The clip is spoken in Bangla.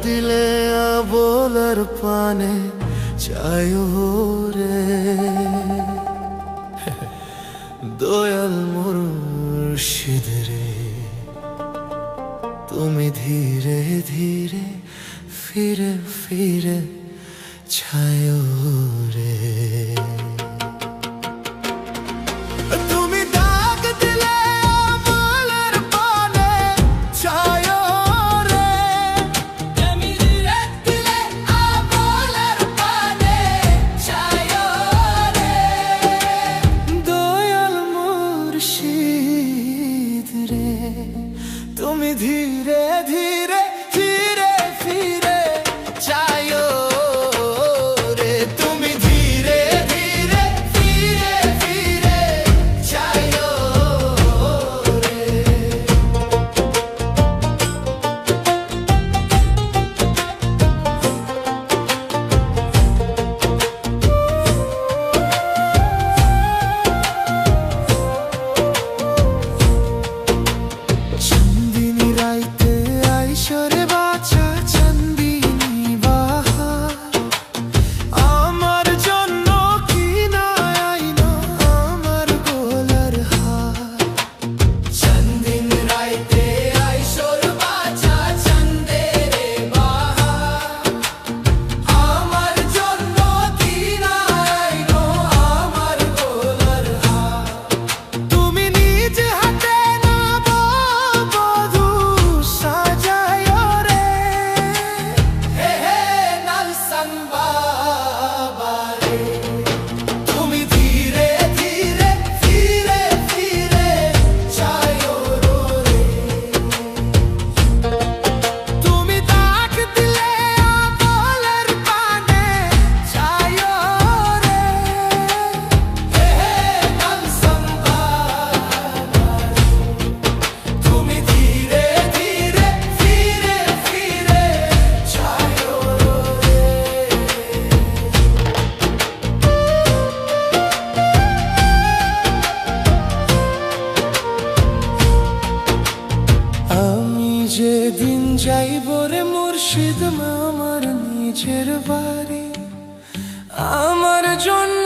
দিলে আবোলার পানে চায়ো রে দয়াল মুর্শিদ রে, তুমি ধীরে ধীরে ফিরে ফিরে ছায়ো রে। তুমি ডাক দিলে আবোলার পানে ছায়ো রে, তুমি ধীরে দিলে আবোলার পানে ছায়ো রে। দয়াল মুর্শিদ রে, তুমি ধীরে ধীরে ফিরে ফিরে ছায়ো রে, তুমি ধীরে ধীরে ফিরে ফিরে ছায়ো রে। চান্দিনী রাইতে আইসরে বাছা চান্দিনী বাহার, আমার জন্য কি না আইলো আমার গোলার হার। চন্দিন রাইতে আইসোর বাছা চন্দেরে বাহার, আমার জন্য কি না আইলো আমার গোলার হার। তুমি নিজ হাতে নববধূ সাজায়ো রে, হে হে নালসান বাবা রে, তুমি ধীরে ধীরে ফিরে ফিরে ছায়ো রে। তুমি ডাক দিলে আবোলার পানে ছায়ো রে, হে হে নালসান বাবা রে, তুমি ধীরে ধীরে ফিরে ফিরে ছায়ো রে। আমি যেদিন যাইব রে মুর্শিদ আমার নিজের বাড়ি, আমার জন্য